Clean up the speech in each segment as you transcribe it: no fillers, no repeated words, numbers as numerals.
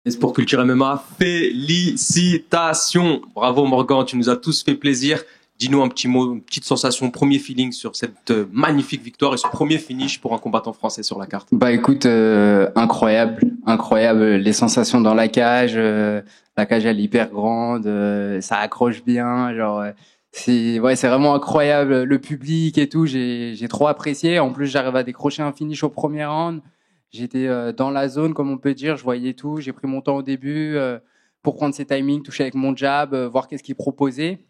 Et Sport Culture MMA, félicitations. Bravo Morgan, tu nous as tous fait plaisir. Dis-nous un petit mot, une petite sensation, premier feeling sur cette magnifique victoire et ce premier finish pour un combattant français sur la carte. Bah écoute, incroyable, les sensations dans la cage elle est hyper grande, ça accroche bien, c'est vraiment incroyable, le public et tout, j'ai trop apprécié. En plus, j'arrive à décrocher un finish au premier round. J'étais dans la zone, comme on peut dire, je voyais tout, j'ai pris mon temps au début pour prendre ses timings, toucher avec mon jab, voir qu'est-ce qu'il proposait.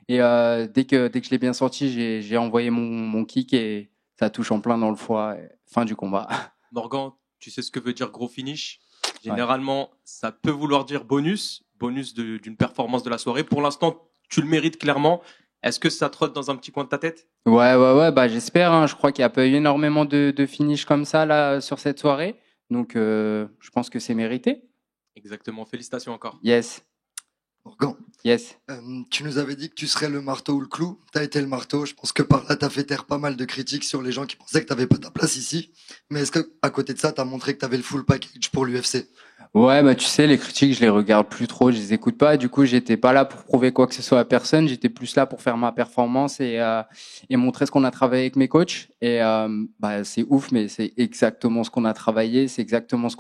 Et dès que je l'ai bien sorti, j'ai envoyé mon kick et ça touche en plein dans le foie. Fin du combat. Morgan, tu sais ce que veut dire gros finish? Ouais. Généralement, ça peut vouloir dire bonus d'une performance de la soirée. Pour l'instant, tu le mérites clairement. Est-ce que ça trotte dans un petit coin de ta tête? Ouais, bah j'espère. Hein. Je crois qu'il n'y a pas eu énormément de finish comme ça là sur cette soirée. Donc je pense que c'est mérité. Exactement, félicitations encore. Yes. Morgan, Yes. tu nous avais dit que tu serais le marteau ou le clou. Tu as été le marteau. Je pense que par là, tu as fait taire pas mal de critiques sur les gens qui pensaient que tu n'avais pas ta place ici. Mais est-ce qu'à côté de ça, tu as montré que tu avais le full package pour l'UFC? Ouais, bah tu sais, les critiques, je les regarde plus trop, je les écoute pas. Du coup, j'étais pas là pour prouver quoi que ce soit à personne. J'étais plus là pour faire ma performance et montrer ce qu'on a travaillé avec mes coachs. Et bah c'est ouf, mais c'est exactement ce qu'on a travaillé, c'est exactement ce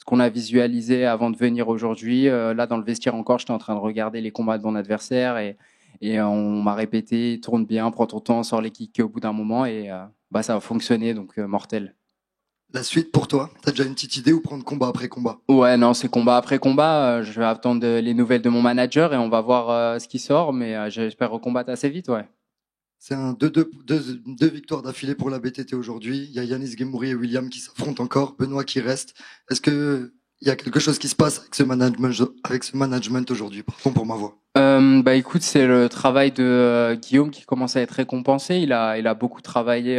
qu'on a visualisé avant de venir aujourd'hui. Là, dans le vestiaire encore, j'étais en train de regarder les combats de mon adversaire et on m'a répété, tourne bien, prends ton temps, sors les kicks au bout d'un moment et bah ça a fonctionné, donc mortel. La suite pour toi, tu as déjà une petite idée ou prendre combat après combat? Ouais, non, c'est combat après combat. Je vais attendre les nouvelles de mon manager et on va voir ce qui sort, mais j'espère recombattre assez vite, ouais. C'est deux victoires d'affilée pour la BTT aujourd'hui. Il y a Yanis Gemouri et William qui s'affrontent encore, Benoît qui reste. Est-ce que il y a quelque chose qui se passe avec ce management aujourd'hui? Pardon pour ma voix. Bah écoute, c'est le travail de Guillaume qui commence à être récompensé. Il a beaucoup travaillé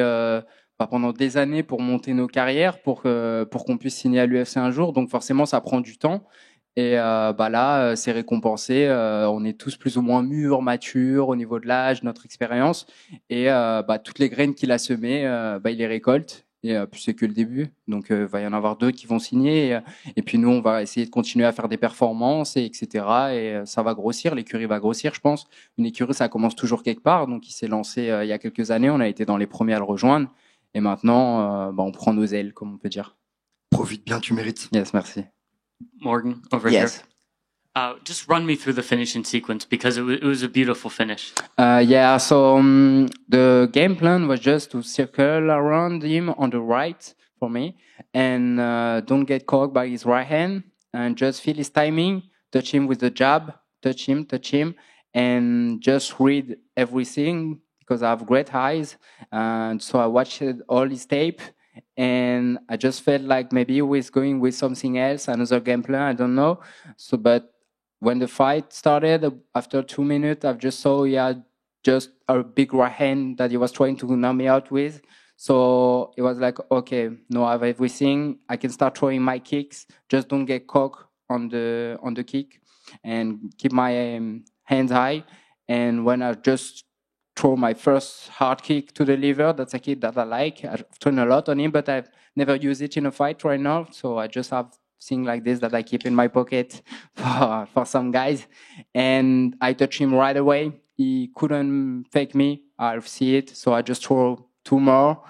bah, pendant des années pour monter nos carrières, pour qu'on puisse signer à l'UFC un jour. Donc forcément, ça prend du temps. Et bah là, c'est récompensé. On est tous plus ou moins mûrs, matures au niveau de l'âge, notre expérience. Et bah, toutes les graines qu'il a semées, bah, il les récolte. Et puis c'est que le début. Donc il va y en avoir deux qui vont signer. Et puis nous, on va essayer de continuer à faire des performances, et etc. Et ça va grossir. L'écurie va grossir, je pense. Une écurie, ça commence toujours quelque part. Donc il s'est lancé il y a quelques années. On a été dans les premiers à le rejoindre. Et maintenant, bah, on prend nos ailes, comme on peut dire. Profite bien, tu mérites. Yes, merci. Morgan, over Yes. here. Just run me through the finishing sequence because it was a beautiful finish. Yeah, so the game plan was just to circle around him on the right for me and don't get caught by his right hand and just feel his timing, touch him with the jab, touch him, and just read everything because I have great eyes. And so I watched all his tape and I just felt like maybe he was going with something else, another game plan, I don't know. So, but when the fight started, after 2 minutes, I just saw he had just a big right hand that he was trying to knock me out with. So it was like, okay, now I have everything. I can start throwing my kicks. Just don't get caught on the kick and keep my hands high. And when I just throw my first hard kick to the liver, that's a kick that I like. I've thrown a lot on him, but I've never used it in a fight right now. So I just have things like this that I keep in my pocket for some guys. And I touch him right away. He couldn't fake me. I see it. So I just throw two more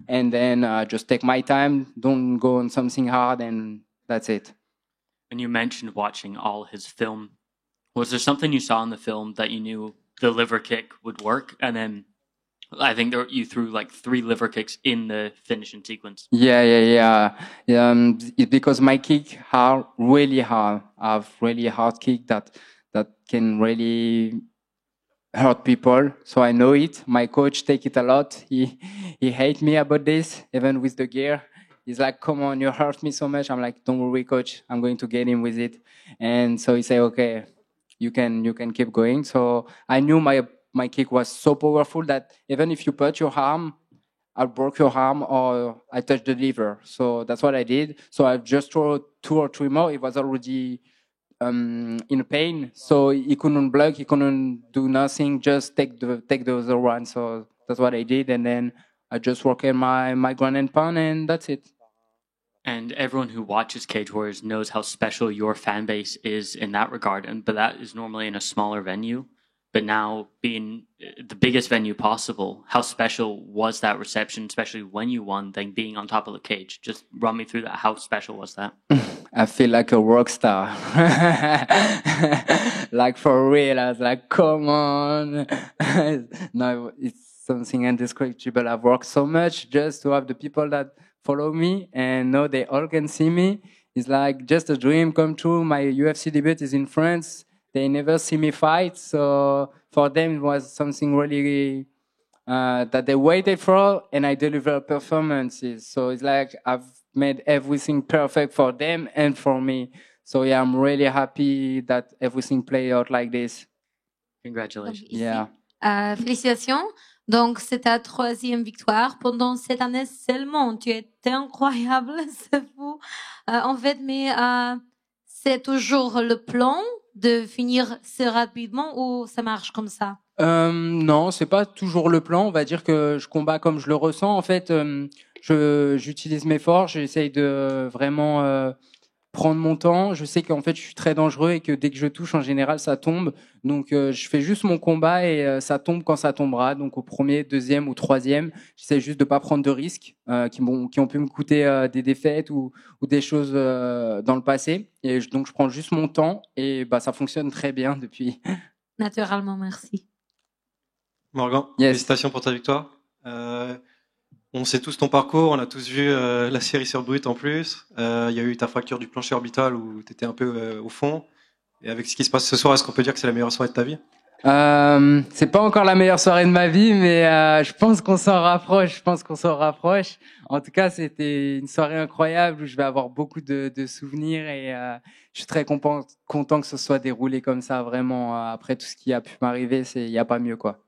and then just take my time. Don't go on something hard and that's it. And you mentioned watching all his film. Was there something you saw in the film that you knew the liver kick would work? And then I think you threw like 3 liver kicks in the finishing sequence. Yeah. It's because my kick are really hard. I have really hard kick that can really hurt people. So I know it. My coach take it a lot. He hate me about this, even with the gear. He's like, "Come on, you hurt me so much." I'm like, "Don't worry, coach. I'm going to get him with it." And so he say, "Okay, you can keep going." So I knew my kick was so powerful that even if you put your arm, I broke your arm or I touched the liver. So that's what I did. So I just threw 2 or 3 more. It was already in pain. So he couldn't block, he couldn't do nothing, just take the other one. So that's what I did. And then I just worked in my ground and pound and that's it. And everyone who watches Cage Warriors knows how special your fan base is in that regard. But that is normally in a smaller venue. But now being the biggest venue possible, how special was that reception, especially when you won, then being on top of the cage? Just run me through that. How special was that? I feel like a rock star. Like for real, I was like, come on. No, it's something indescribable. I've worked so much just to have the people that follow me and know they all can see me. It's like just a dream come true. My UFC debut is in France. They never see me fight. So for them, it was something really that they waited for, and I deliver performances. So it's like I've made everything perfect for them and for me. So yeah, I'm really happy that everything played out like this. Congratulations. Ici, Yeah. félicitations. Donc, c'est ta 3e victoire pendant cette année seulement. Tu étais incroyable, c'est fou. En fait, mais c'est toujours le plan de finir si rapidement ou ça marche comme ça? Non, c'est pas toujours le plan. On va dire que je combats comme je le ressens. En fait, j'utilise mes forces. J'essaye de vraiment prendre mon temps. Je sais qu'en fait, je suis très dangereux et que dès que je touche, en général, ça tombe. Donc, je fais juste mon combat et ça tombe quand ça tombera. Donc, au premier, deuxième ou troisième, j'essaie juste de pas prendre de risques qui ont pu me coûter des défaites ou des choses dans le passé. Et donc, je prends juste mon temps et bah, ça fonctionne très bien depuis. Naturellement, merci. Morgan, Yes. félicitations pour ta victoire. On sait tous ton parcours, on a tous vu la série sur Brut en plus. Il y a eu ta fracture du plancher orbital où tu étais un peu au fond. Et avec ce qui se passe ce soir, est-ce qu'on peut dire que c'est la meilleure soirée de ta vie? C'est pas encore la meilleure soirée de ma vie, mais je pense qu'on s'en rapproche. En tout cas, c'était une soirée incroyable où je vais avoir beaucoup de souvenirs et je suis très content que ce soit déroulé comme ça. Vraiment, après tout ce qui a pu m'arriver, il y a pas mieux, quoi.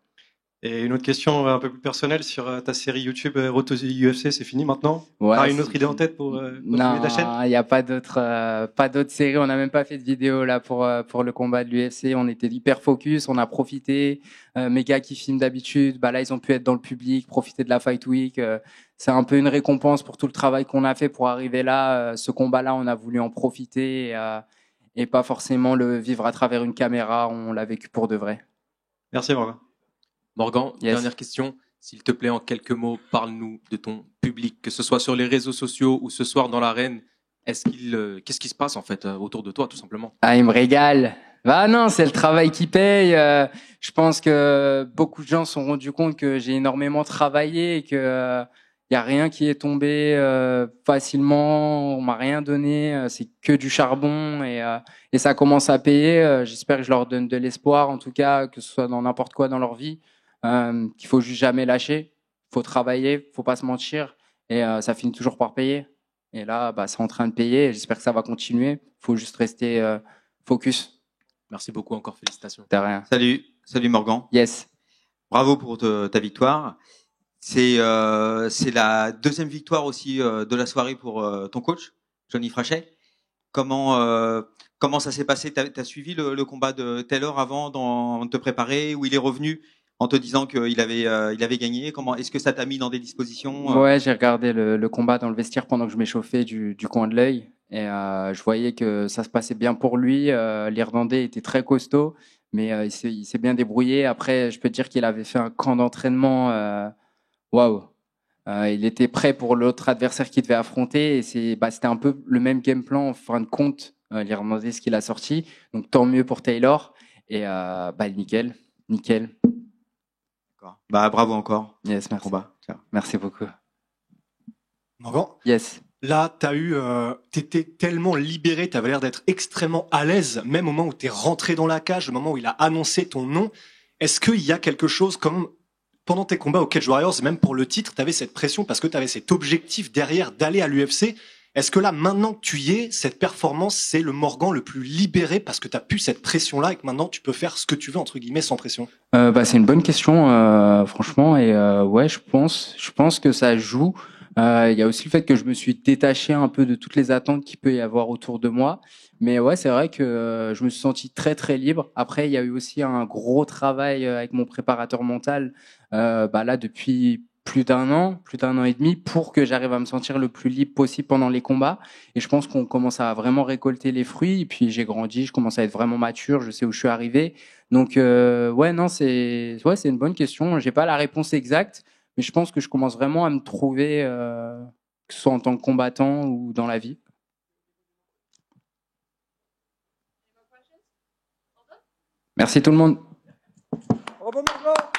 Et une autre question un peu plus personnelle sur ta série YouTube Road to the UFC, c'est fini maintenant? Ouais, T'as une autre idée en tête pour continuer ta chaîne? Non, il n'y a pas d'autres séries. On n'a même pas fait de vidéo là pour le combat de l'UFC. On était hyper focus, on a profité. Mes gars qui filment d'habitude, bah là ils ont pu être dans le public, profiter de la Fight Week. C'est un peu une récompense pour tout le travail qu'on a fait pour arriver là. Ce combat-là, on a voulu en profiter et pas forcément le vivre à travers une caméra. On l'a vécu pour de vrai. Merci Morgan. Morgan, Yes. dernière question. S'il te plaît, en quelques mots, parle-nous de ton public, que ce soit sur les réseaux sociaux ou ce soir dans l'arène. Qu'est-ce qui se passe en fait autour de toi, tout simplement? Ah, il me régale. Bah non, c'est le travail qui paye. Je pense que beaucoup de gens se sont rendus compte que j'ai énormément travaillé et que y a rien qui est tombé facilement. On m'a rien donné. C'est que du charbon et ça commence à payer. J'espère que je leur donne de l'espoir, en tout cas, que ce soit dans n'importe quoi dans leur vie, qu'il faut juste jamais lâcher. Faut travailler, faut pas se mentir et ça finit toujours par payer. Et là, bah, c'est en train de payer. Et j'espère que ça va continuer. Faut juste rester focus. Merci beaucoup encore, félicitations. De rien. Salut Morgan. Yes. Bravo pour ta victoire. C'est la deuxième victoire aussi de la soirée pour ton coach, Johnny Frachet. Comment ça s'est passé? T'as suivi le combat de Taylor avant de te préparer, où il est revenu en te disant qu'il avait gagné? Est-ce que ça t'a mis dans des dispositions? Ouais, j'ai regardé le combat dans le vestiaire pendant que je m'échauffais du coin de l'œil. Et je voyais que ça se passait bien pour lui. L'Irlandais était très costaud, mais il s'est bien débrouillé. Après, je peux te dire qu'il avait fait un camp d'entraînement. Waouh! Il était prêt pour l'autre adversaire qu'il devait affronter. Et c'était un peu le même game plan en fin de compte, l'Irlandais, ce qu'il a sorti. Donc tant mieux pour Taylor. Et nickel. D'accord. Bah bravo encore. Yes, merci. Combat. Ciao. Merci beaucoup. Morgan, Yes. là, t'étais tellement libéré, t'avais l'air d'être extrêmement à l'aise, même au moment où t'es rentré dans la cage, au moment où il a annoncé ton nom. Est-ce qu'il y a quelque chose comme, pendant tes combats au Cage Warriors, et même pour le titre, t'avais cette pression parce que t'avais cet objectif derrière d'aller à l'UFC? Est-ce que là, maintenant que tu y es, cette performance, c'est le Morgan le plus libéré parce que t'as plus cette pression-là et que maintenant tu peux faire ce que tu veux, entre guillemets, sans pression? C'est une bonne question, franchement. Et ouais, je pense que ça joue. Il y a aussi le fait que je me suis détaché un peu de toutes les attentes qu'il peut y avoir autour de moi. Mais ouais, c'est vrai que je me suis senti très très libre. Après, il y a eu aussi un gros travail avec mon préparateur mental. Là, depuis plus d'un an et demi, pour que j'arrive à me sentir le plus libre possible pendant les combats. Et je pense qu'on commence à vraiment récolter les fruits. Et puis j'ai grandi, je commence à être vraiment mature, je sais où je suis arrivé. Donc ouais, non, c'est une bonne question. J'ai pas la réponse exacte, mais je pense que je commence vraiment à me trouver, que ce soit en tant que combattant ou dans la vie. Merci tout le monde. Bravo, Margot.